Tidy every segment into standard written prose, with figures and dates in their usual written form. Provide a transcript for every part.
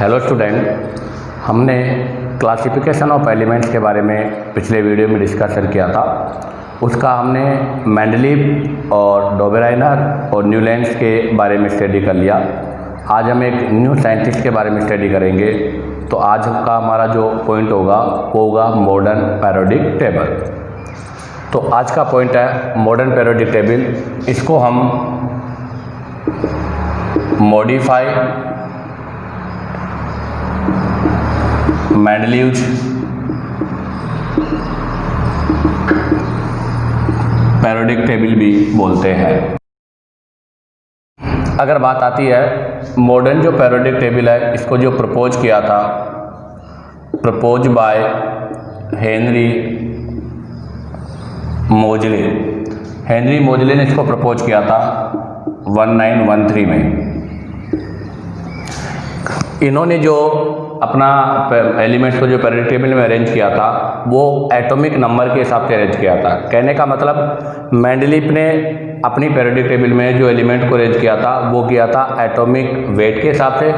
Hello student, हमने classification of elements के बारे में पिछले वीडियो में डिस्कशन किया था। उसका हमने मेंडलीव और डोबेराइनर और न्यूलैंड्स के बारे में स्टडी कर लिया। आज हम एक न्यू साइंटिस्ट के बारे में स्टडी करेंगे। तो आज का हमारा जो पॉइंट होगा वो होगा मॉडर्न पीरियोडिक टेबल। तो आज का पॉइंट है मॉडर्न पीरियोडिक टेबल। इसको हम मॉडिफाई मेंडलीव्स पीरियोडिक टेबल भी बोलते हैं। अगर बात आती है मॉडर्न जो पीरियोडिक टेबल है, इसको जो प्रपोज किया था, प्रपोज बाय हेनरी मोजले। हेनरी मोजले ने इसको प्रपोज किया था 1913 में। इन्होंने जो अपना एलिमेंट्स को जो पीरियोडिक टेबल में अरेंज किया था वो एटॉमिक नंबर के हिसाब से अरेंज किया था। कहने का मतलब मेंडलीव ने अपनी पीरियोडिक टेबल में जो एलिमेंट को अरेंज किया था वो किया था एटॉमिक वेट के हिसाब से,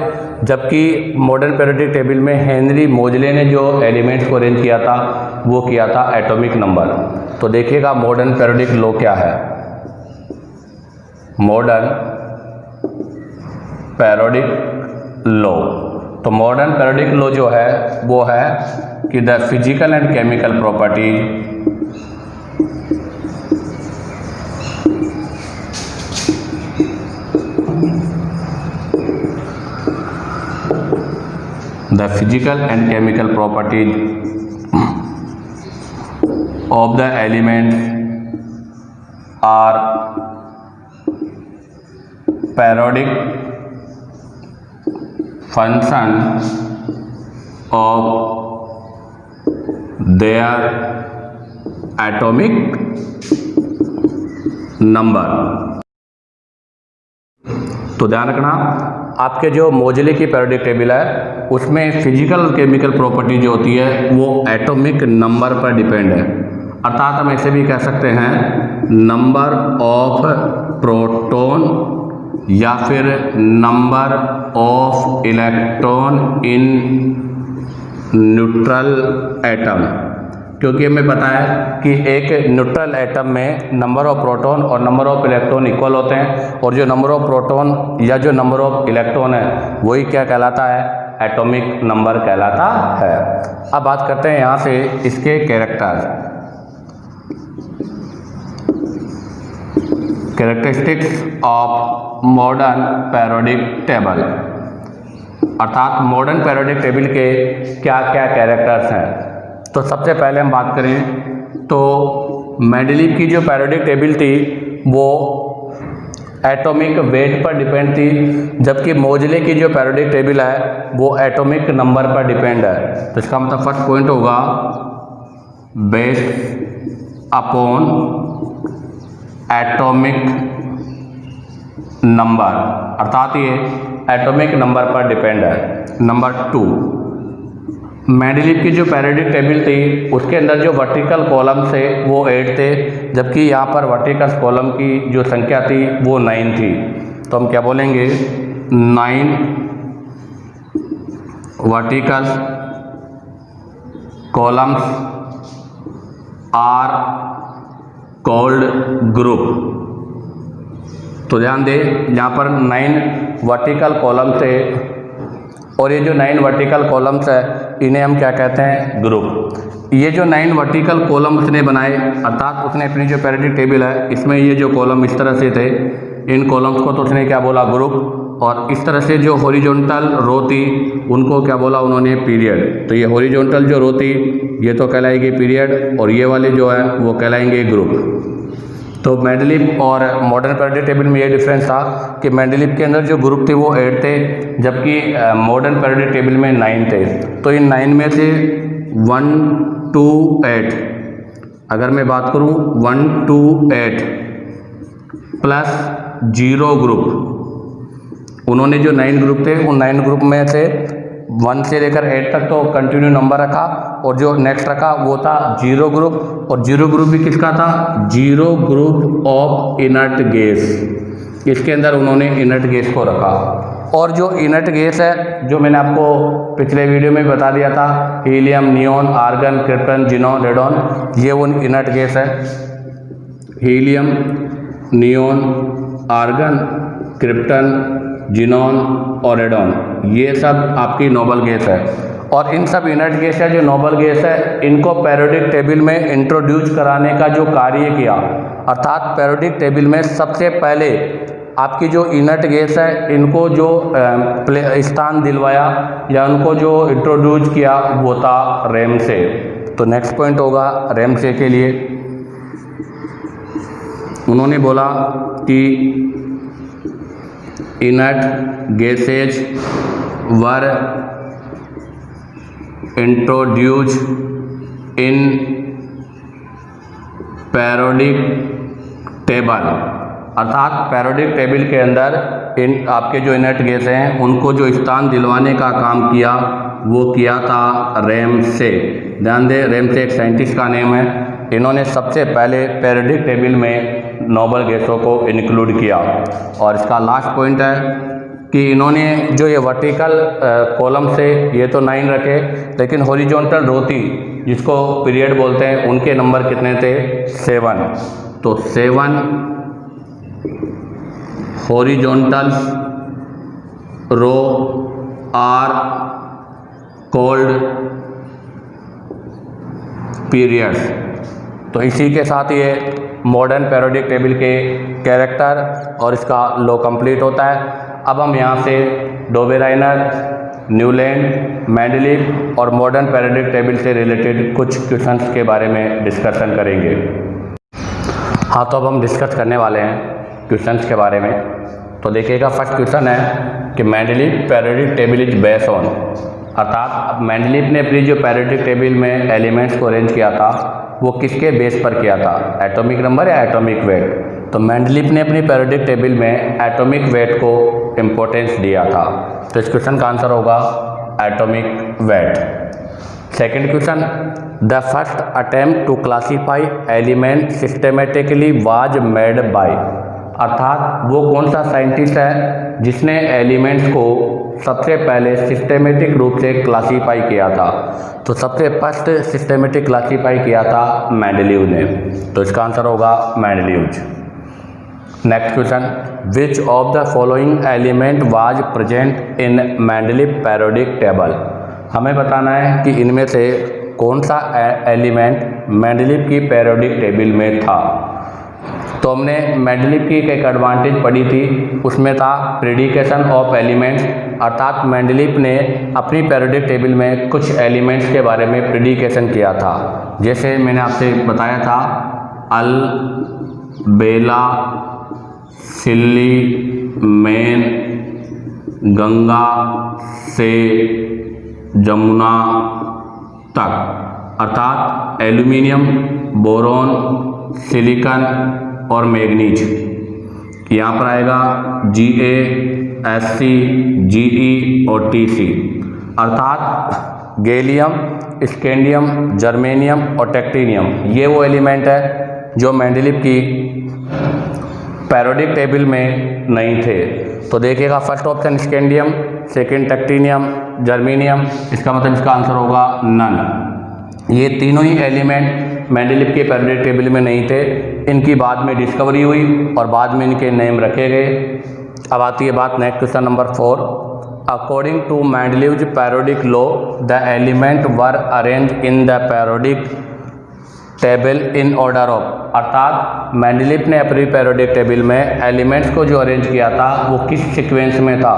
जबकि मॉडर्न पीरियोडिक टेबल में हेनरी मोजले ने जो एलिमेंट्स को अरेंज किया था वो किया था एटॉमिक नंबर। तो देखिएगा मॉडर्न पीरियोडिक लॉ क्या है। मॉडर्न पीरियोडिक लॉ, तो मॉडर्न पीरियोडिक लॉ जो है वो है कि the physical and chemical properties of the elements are periodic function of their atomic number। तो ध्यान रखना, आपके जो मोजले की पीरियोडिक टेबल है उसमें फिजिकल और केमिकल प्रॉपर्टी जो होती है वो एटॉमिक नंबर पर डिपेंड है। अर्थात हम ऐसे भी कह सकते हैं नंबर ऑफ प्रोटॉन या फिर number of electron in neutral atom, क्योंकि हमें पता है कि एक न्यूट्रल एटम में नंबर ऑफ प्रोटॉन और नंबर ऑफ इलेक्ट्रॉन इक्वल होते हैं, और जो नंबर ऑफ प्रोटॉन या जो नंबर ऑफ इलेक्ट्रॉन है वही क्या कहलाता है, एटॉमिक नंबर कहलाता है। अब बात करते हैं यहाँ से इसके characteristics of modern periodic table, अर्थात मॉडर्न पीरियोडिक टेबल के क्या क्या कैरेक्टर्स हैं। तो सबसे पहले हम बात करें तो मेंडलीव की जो पीरियोडिक टेबल थी वो एटॉमिक वेट पर डिपेंड थी, जबकि मोजले की जो पीरियोडिक टेबल है वो एटॉमिक नंबर पर डिपेंड है। तो इसका मतलब फर्स्ट पॉइंट होगा बेस्ड अपॉन एटॉमिक नंबर, अर्थात ये एटॉमिक नंबर पर डिपेंड है। नंबर 2, मेंडलीव की जो पीरियोडिक टेबल थी उसके अंदर जो वर्टिकल कॉलम थे वो 8 थे, जबकि यहाँ पर वर्टिकल कॉलम की जो संख्या थी वो 9 थी। तो हम क्या बोलेंगे, 9 vertical columns are called group. तो ध्यान दे, यहाँ पर 9 वर्टिकल कॉलम थे और ये जो 9 वर्टिकल कॉलम्स है इन्हें हम क्या कहते हैं, ग्रुप। ये जो 9 वर्टिकल कॉलम उसने बनाए, अर्थात उसने अपनी जो पीरियोडिक टेबल है इसमें ये जो कॉलम इस तरह से थे, इन कॉलम्स को तो उसने क्या बोला, ग्रुप। और इस तरह से जो हॉरिजॉन्टल रो थी उनको क्या बोला उन्होंने, पीरियड। तो ये हॉरिजॉन्टल जो रो थी ये तो कहलाएगी पीरियड, और ये वाले जो है वो कहलाएंगे ग्रुप। तो मेंडलीव और मॉडर्न पीरियोडिक टेबल में ये डिफरेंस था कि मेंडलीव के अंदर जो ग्रुप थे वो 8 थे, जबकि मॉडर्न पीरियोडिक टेबल में 9 थे। तो इन 9 में से 1 to 8, अगर मैं बात करूं 1 to 8 प्लस 0 ग्रुप, उन्होंने जो 9 ग्रुप थे उन 9 ग्रुप में से 1 से लेकर 8 तक तो कंटिन्यू नंबर रखा, और जो नेक्स्ट रखा वो था 0 ग्रुप। और 0 ग्रुप भी किसका था, 0 ग्रुप ऑफ इनर्ट गैस। इसके अंदर उन्होंने इनर्ट गैस को रखा। और जो इनर्ट गैस है, जो मैंने आपको पिछले वीडियो में बता दिया था, helium, neon, argon, krypton, xenon, radon, ये वो इनर्ट गैस है। Helium, neon, argon, krypton, xenon और रेडॉन, ये सब आपकी नोबल गैस है। और इन सब इनर्ट गैस है जो नोबल गैस है, इनको पेरियोडिक टेबल में इंट्रोड्यूस कराने का जो कार्य किया, अर्थात पेरियोडिक टेबल में सबसे पहले आपकी जो इनर्ट गैस है, इनको जो स्थान दिलवाया या उनको जो इंट्रोड्यूस किया वो था रैमसे। तो नेक्स्ट पॉइंट होगा रैमसे के लिए, उन्होंने बोला कि इनर्ट गैसेज वर इंट्रोड्यूस इन पेरियोडिक टेबल, अर्थात पेरियोडिक टेबल के अंदर इन आपके जो इनर्ट गैस हैं उनको जो स्थान दिलवाने का काम किया वो किया था रैमसे। ध्यान दें, रैमसे एक साइंटिस्ट का नेम है। इन्होंने सबसे पहले पेरियोडिक टेबल में नोबल गैसों को इंक्लूड किया। और इसका लास्ट पॉइंट है कि इन्होंने जो ये वर्टिकल कॉलम से ये तो 9 रखे, लेकिन हॉरिजॉन्टल रो थी जिसको पीरियड बोलते हैं, उनके नंबर कितने थे? 7। तो 7 horizontal row are called periods. तो इसी के साथ ये मॉडर्न पेरियोडिक टेबल के कैरेक्टर और इसका लॉ कंप्लीट होता है। अब हम यहाँ से डोबेराइनर, न्यूलैंड, मेंडलीव और मॉडर्न पेरियोडिक टेबल से रिलेटेड कुछ क्वेश्चंस के बारे में डिस्कशन करेंगे। हाँ, तो अब हम डिस्कस करने वाले हैं क्वेश्चंस के बारे में। तो देखिएगा, फर्स्ट क्वेश्चन है कि Mendeleev periodic table is based on, अर्थात मेंडलीव ने अपनी जो पेरियोडिक टेबल में एलिमेंट्स को अरेंज किया था वो किसके बेस पर किया था? एटॉमिक नंबर या एटॉमिक वेट? तो मेंडलीव ने अपनी पेरियोडिक टेबल में एटॉमिक वेट को इम्पोर्टेंस दिया था। तो इस क्वेश्चन का आंसर होगा atomic weight. Second question, the first attempt to classify element systematically was made by, अर्थात वो कौन सा साइंटिस्ट है जिसने एलिमेंट्स को सबसे पहले सिस्टेमेटिक रूप से क्लासीफाई किया था? तो सबसे फर्स्ट सिस्टेमेटिक क्लासीफाई किया था मेंडलीव ने। तो इसका आंसर होगा Mendeleev. Next question, which of the following element was present in Mendeleev periodic table? हमें बताना है कि इनमें से कौन सा एलिमेंट मेंडलीव की पेरियोडिक टेबल में था। तो हमने मेंडलीव की एक एडवांटेज पढ़ी थी, उसमें था प्रेडिकेशन ऑफ एलिमेंट्स, अर्थात मेंडलीव ने अपनी पेरियोडिक टेबल में कुछ एलिमेंट्स के बारे में प्रेडिकेशन किया था। जैसे मैंने आपसे बताया था अल, बेला, सिल्ली, मेन, गंगा से जमुना तक, अर्थात एल्यूमिनियम, बोरॉन, सिलिकॉन और मैग्नीज। यहाँ पर आएगा Ga, Sc, Ge और Tc, अर्थात गैलियम, स्कैंडियम, जर्मेनियम और टेक्टिनियम। ये वो एलिमेंट है जो मेंडलीव की पेरियोडिक टेबल में नहीं थे। तो देखिएगा, first option scandium, second technetium, germanium, इसका मतलब इसका आंसर होगा नन। ये तीनों ही एलिमेंट मेंडलीव के पेरियोडिक टेबल में नहीं थे, इनकी बाद में डिस्कवरी हुई और बाद में इनके नेम रखे गए। अब आती है बात next question number 4। According to Mendeleev's periodic law the element were arrange in the periodic table in order of, अर्थात मेंडलीव ने अपनी पेरियोडिक टेबल में एलिमेंट्स को जो अरेंज किया था वो किस सीक्वेंस में था?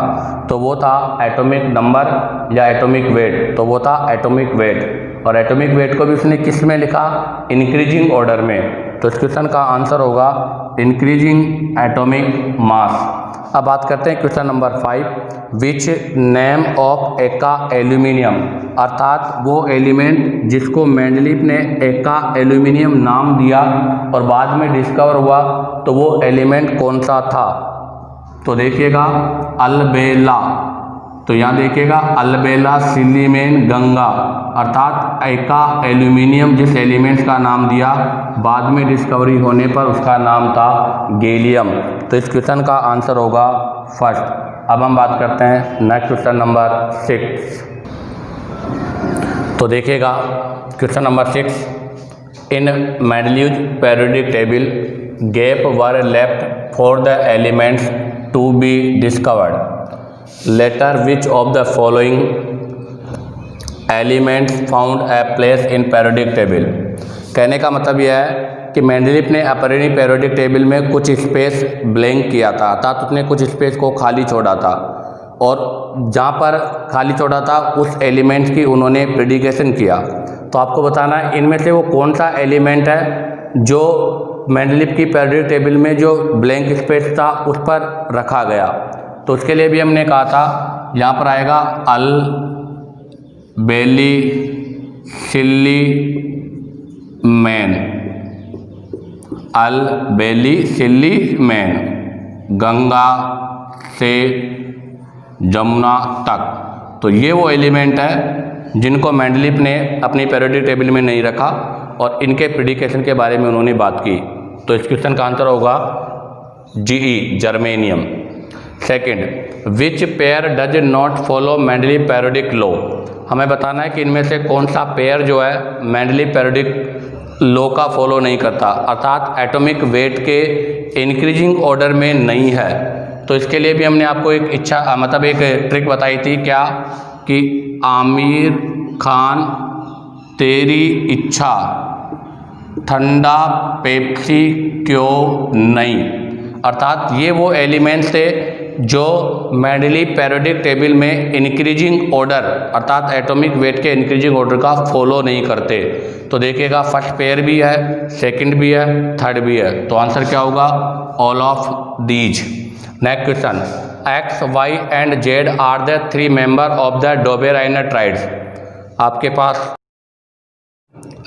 तो वो था एटॉमिक नंबर या एटॉमिक वेट। तो वो था एटॉमिक वेट, और एटॉमिक वेट को भी उसने किस में लिखा? इंक्रीजिंग ऑर्डर में। तो इस क्वेश्चन का आंसर होगा इंक्रीजिंग एटॉमिक मास। अब बात करते हैं question number 5। Which name of एका एल्यूमिनियम, अर्थात वो एलिमेंट जिसको मेंडलीव ने एका एल्यूमिनियम नाम दिया और बाद में डिस्कवर हुआ, तो वो एलिमेंट कौन सा था? तो देखिएगा, अलबेला, तो यहाँ देखिएगा अल्बेला सिलीमेन गंगा, अर्थात एका एल्यूमिनियम जिस एलिमेंट्स का नाम दिया बाद में डिस्कवरी होने पर उसका नाम था गैलियम। तो इस क्वेश्चन का आंसर होगा फर्स्ट। अब हम बात करते हैं नेक्स्ट क्वेश्चन नंबर 6। तो देखिएगा question number 6, in Mendeleev's periodic table gap were left for the elements to be discovered, later which of the following elements found a place in periodic table. कहने का मतलब यह है कि मेंडलीव ने अपनी पीरियोडिक टेबल में कुछ स्पेस ब्लैंक किया था, अर्थात उसने कुछ स्पेस को खाली छोड़ा था, और जहाँ पर खाली छोड़ा था उस एलिमेंट की उन्होंने प्रेडिकेशन किया। तो आपको बताना है इनमें से वो कौन सा एलिमेंट है जो मेंडलीव की पीरियोडिक टेबल में जो ब्लैंक स्पेस था उस पर रखा गया। तो उसके लिए भी हमने कहा था यहाँ पर आएगा अल बेली सिल्ली मैन, अल बेली सिल्ली मैन, गंगा से जमुना तक। तो ये वो एलिमेंट है जिनको मेंडलीव ने अपनी पीरियोडिक टेबल में नहीं रखा और इनके प्रेडिकेशन के बारे में उन्होंने बात की। तो इस क्वेश्चन का आंसर होगा GE germanium. Second, which pair does not follow Mendeleev periodic law. हमें बताना है कि इनमें से कौन सा पेयर जो है मेंडलीव पीरियोडिक लॉ का फॉलो नहीं करता, अर्थात एटॉमिक वेट के इंक्रीजिंग ऑर्डर में नहीं है। तो इसके लिए भी हमने आपको एक एक ट्रिक बताई थी, क्या कि आमिर खान तेरी इच्छा ठंडा पेप्सी क्यों नहीं, अर्थात ये वो एलिमेंट्स थे जो मेंडलीव पीरियोडिक टेबल में इंक्रीजिंग ऑर्डर अर्थात एटॉमिक वेट के इंक्रीजिंग ऑर्डर का फॉलो नहीं करते। तो देखिएगा फर्स्ट पेयर भी है, सेकंड भी है, थर्ड भी है। तो आंसर क्या होगा? All of these. Next question, X Y and Z are the 3 member of the Dobereiner triads. आपके पास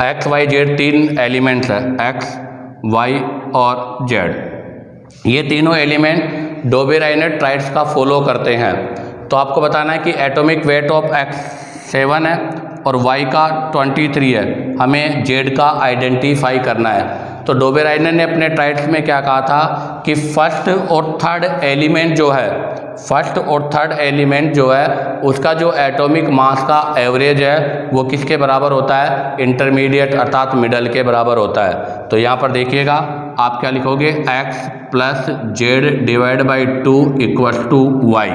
एक्स वाई जेड 3 एलिमेंट्स है, एक्स वाई और जेड। ये तीनों एलिमेंट डोबेराइनर ट्राइड्स का फॉलो करते हैं। तो आपको बताना है कि एटॉमिक वेट ऑफ एक्स 7 है और वाई का 23 है, हमें जेड का आइडेंटिफाई करना है। तो डोबेराइनर ने अपने ट्राइड्स में क्या कहा था कि फर्स्ट और थर्ड एलिमेंट जो है उसका जो एटॉमिक मास का एवरेज है वो किसके बराबर होता है? इंटरमीडिएट अर्थात मिडल के बराबर होता है। तो यहाँ पर देखिएगा आप क्या लिखोगे, x plus Z divide by 2 equals to Y.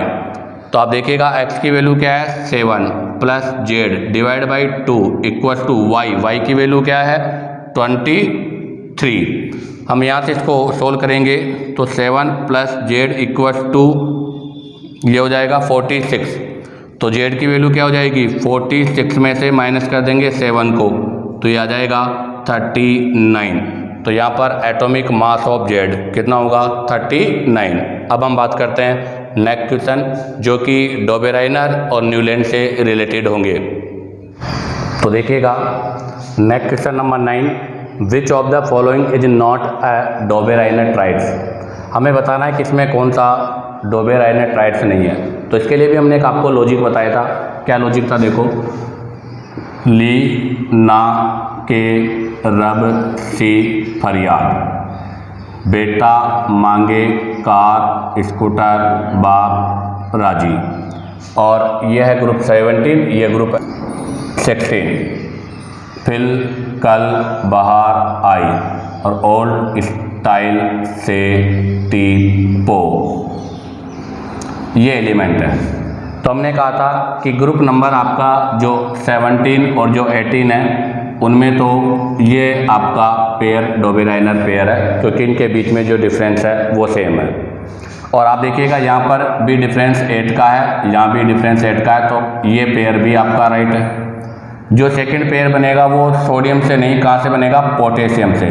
तो आप देखिएगा x की वैल्यू क्या है 7 plus Z divide by 2 equals to Y, Y की वैल्यू क्या है 23। हम यहाँ से इसको सोल्व करेंगे तो 7 प्लस जेड इक्वल्स टू ये हो जाएगा 46। तो जेड की वैल्यू क्या हो जाएगी 46 में से माइनस कर देंगे 7 को तो ये आ जाएगा 39। तो यहाँ पर एटॉमिक मास ऑफ जेड कितना होगा 39। अब हम बात करते हैं नेक्स्ट क्वेश्चन जो कि डोबेराइनर और न्यूलैंड से रिलेटेड होंगे। तो देखिएगा next question number 9, which of the following is not a Dobereiner triads. हमें बताना है कि इसमें कौन सा डोबेराइनर ट्राइड्स नहीं है। तो इसके लिए भी हमने एक आपको लॉजिक बताया था। क्या लॉजिक था देखो, ली ना के रब सी फरियाद, बेटा मांगे कार स्कूटर बाप राजी। और यह है ग्रुप 17, यह ग्रुप 16। फिल कल बाहर आई और ओल्ड स्टाइल से टीपो, ये एलिमेंट है। तो हमने कहा था कि ग्रुप नंबर आपका जो 17 और जो 18 है उनमें तो ये आपका पेयर डोबेराइनर पेयर है क्योंकि इनके बीच में जो डिफरेंस है वो सेम है। और आप देखिएगा यहाँ पर भी डिफरेंस 8 का है, यहाँ भी डिफरेंस 8 का है, तो ये पेयर भी आपका राइट है। जो सेकंड पेयर बनेगा वो सोडियम से नहीं, कहाँ से बनेगा? पोटेशियम से।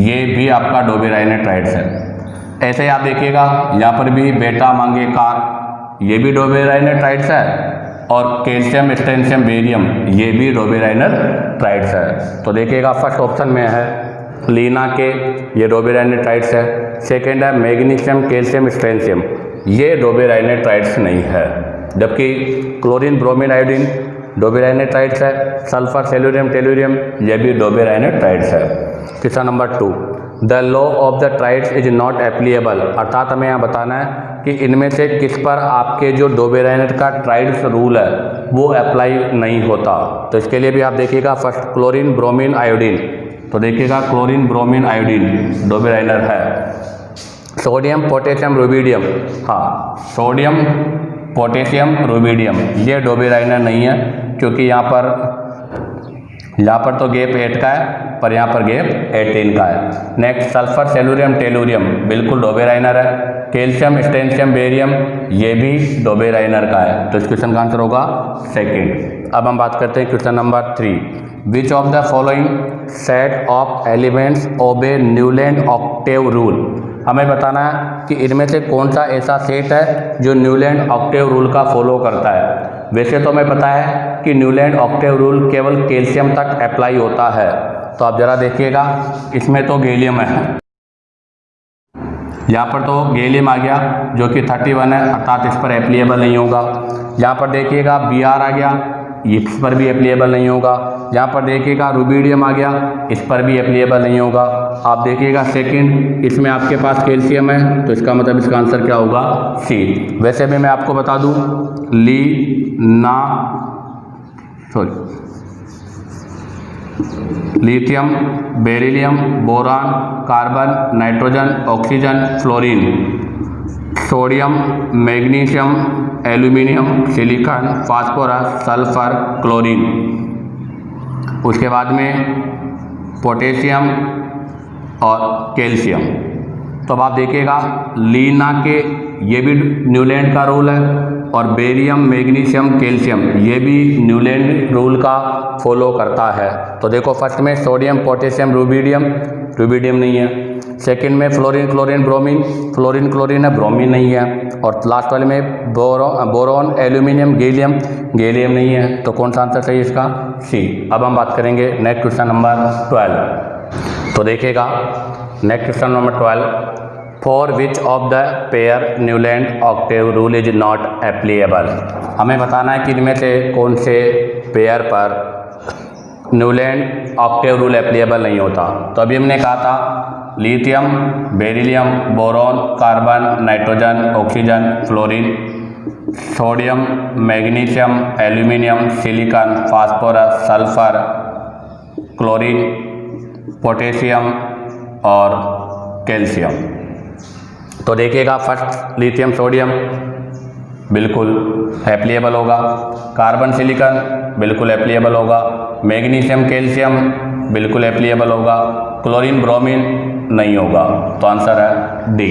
ये भी आपका डोबेराइनर ट्राइड्स है। ऐसे ही आप देखिएगा यहाँ पर भी बेटा मांगे कार, ये भी डोबेराइनर ट्राइड्स है। और कैल्शियम स्ट्रेंशियम बेरियम, ये भी डोबेराइनर ट्राइड्स है। तो देखिएगा फर्स्ट ऑप्शन में है लीना के, ये डोबेराइनर ट्राइड्स है। सेकेंड है मैग्नीशियम कैल्शियम स्ट्रेंशियम, ये डोबेराइनर ट्राइड्स नहीं है। जबकि क्लोरीन ब्रोमीन आयोडीन डोबेराइनोट्राइड्स है, सल्फर सेल्यूरियम टेलुरियम ये भी डोबेराइनोट्राइड्स है। Question number 2, the law of the triads is not applicable, अर्थात हमें यहाँ बताना है कि इनमें से किस पर आपके जो डोबेराइनट का ट्राइड्स रूल है वो अप्लाई नहीं होता। तो इसके लिए भी आप देखिएगा फर्स्ट क्लोरीन ब्रोमीन आयोडीन, तो देखिएगा क्लोरीन ब्रोमीन आयोडीन डोबेराइनर है। सोडियम पोटेशियम रुबिडियम, हाँ सोडियम पोटेशियम रुबिडियम ये डोबेराइनर नहीं है, क्योंकि यहाँ पर तो गैप 8 का है पर यहाँ पर गैप 18 का है। नेक्स्ट सल्फर सेल्यूरियम टेलुरियम बिल्कुल डोबेराइनर है। कैल्शियम स्टेंशियम बेरियम ये भी डोबेराइनर का है, तो इस क्वेश्चन का आंसर होगा सेकंड। अब हम बात करते हैं question number 3, which of the following set of elements obey Newlands octave rule, हमें बताना है कि इनमें से कौन सा ऐसा सेट है जो न्यूलैंड ऑक्टेव रूल का फॉलो करता है। वैसे तो हमें पता है कि न्यूलैंड ऑक्टेव रूल केवल कैल्शियम तक अप्लाई होता है, तो आप ज़रा देखिएगा इसमें तो गैलियम है, यहाँ पर तो गैलियम आ गया जो कि 31 है, अर्थात इस पर एप्लीएबल नहीं होगा। यहाँ पर देखिएगा Br आ गया, इस पर भी एप्लीएबल नहीं होगा। यहाँ पर देखिएगा रुबिडियम आ गया, इस पर भी एप्लीएबल नहीं होगा। आप देखिएगा सेकंड, इसमें आपके पास कैल्शियम है, तो इसका मतलब इसका आंसर क्या होगा सी। वैसे भी मैं आपको बता दूं lithium beryllium boron carbon nitrogen oxygen fluorine sodium magnesium aluminium silicon phosphorus sulphur chlorine, उसके बाद में पोटेशियम और कैल्शियम। तो अब आप देखिएगा लीना के ये भी न्यूलैंड का रूल है और बेरियम मैग्नीशियम कैल्शियम ये भी न्यूलैंड रूल का फॉलो करता है। तो देखो फर्स्ट में सोडियम पोटेशियम रुबिडियम नहीं है, सेकंड में फ्लोरीन क्लोरीन ब्रोमीन है ब्रोमीन नहीं है, और लास्ट वाले में बोरॉन एल्यूमिनियम गैलियम नहीं है। तो कौन सा आंसर सही है इसका सी। अब हम बात करेंगे नेक्स्ट क्वेश्चन नंबर 12। तो देखिएगा next question number 12, for which of the pair Newlands octave rule is not applicable, हमें बताना है कि इनमें से कौन से पेयर पर न्यूलैंड ऑक्टेव रूल एप्लीएबल नहीं होता। तो अभी हमने कहा था lithium beryllium boron carbon nitrogen oxygen fluorine sodium magnesium aluminium silicon phosphorus sulphur chlorine potassium और कैल्शियम। तो देखिएगा फर्स्ट लिथियम सोडियम बिल्कुल एप्लीएबल होगा, कार्बन सिलिकॉन बिल्कुल एप्लीएबल होगा, मैग्नीशियम कैल्शियम बिल्कुल एप्लीएबल होगा, क्लोरीन ब्रोमीन नहीं होगा। तो आंसर है D.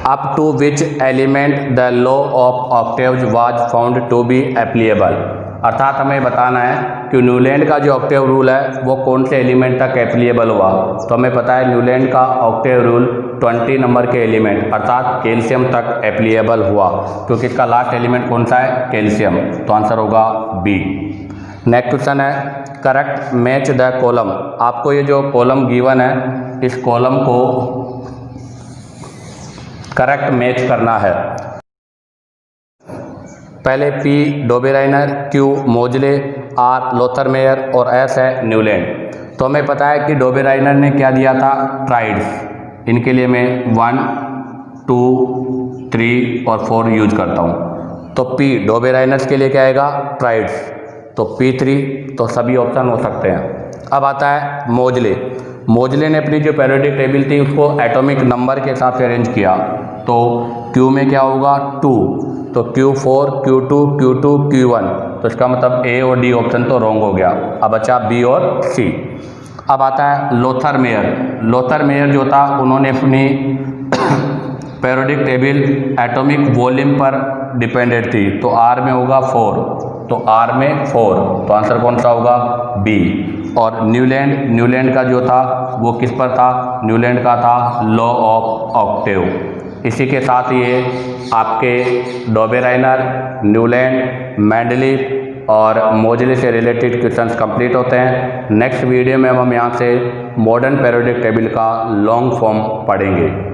Up to which element the law of octaves was found to be applicable, अर्थात हमें बताना है कि न्यूलैंड का जो ऑक्टेव रूल है वो कौन से एलिमेंट तक एप्लीएबल हुआ। तो हमें पता है न्यूलैंड का ऑक्टेव रूल 20 नंबर के एलिमेंट अर्थात कैल्शियम तक एप्लीएबल हुआ, क्योंकि इसका लास्ट एलिमेंट कौन सा है कैल्शियम। तो आंसर होगा बी। नेक्स्ट क्वेश्चन है करेक्ट मैच द कॉलम, आपको ये जो कॉलम गिवन है इस कॉलम को करेक्ट मैच करना है। पहले P डोबेराइनर, Q मोजले, R लोथरमेयर और S है न्यूलैंड। तो हमें पता है कि डोबेराइनर ने क्या दिया था ट्राइड्स, इनके लिए मैं 1 2 3 और 4 यूज करता हूँ। तो P डोबेराइनर्स के लिए क्या आएगा ट्राइड्स, तो P3, तो सभी ऑप्शन हो सकते हैं। अब आता है मोजले ने अपनी जो पीरियोडिक टेबल थी उसको एटॉमिक नंबर के हिसाब से अरेंज किया। तो Q में क्या होगा 2, तो Q4 Q2 Q2 Q1, तो इसका मतलब A और D ऑप्शन तो रॉन्ग हो गया। अब बचा B और C। अब आता है लोथरमेयर जो था उन्होंने अपनी पीरियोडिक टेबल एटॉमिक वॉल्यूम पर डिपेंडेंट थी, तो R में होगा 4, तो R में 4, तो आंसर कौन सा होगा B। और न्यूलैंड का जो था वो किस पर था, न्यूलैंड का था लॉ ऑफ ऑक्टेव। इसी के साथ ये आपके डोबेराइनर, न्यूलैंड, मेंडलीव और मोजले से रिलेटेड क्वेश्चंस कंप्लीट होते हैं। नेक्स्ट वीडियो में हम यहाँ से मॉडर्न पीरियोडिक टेबल का लॉन्ग फॉर्म पढ़ेंगे।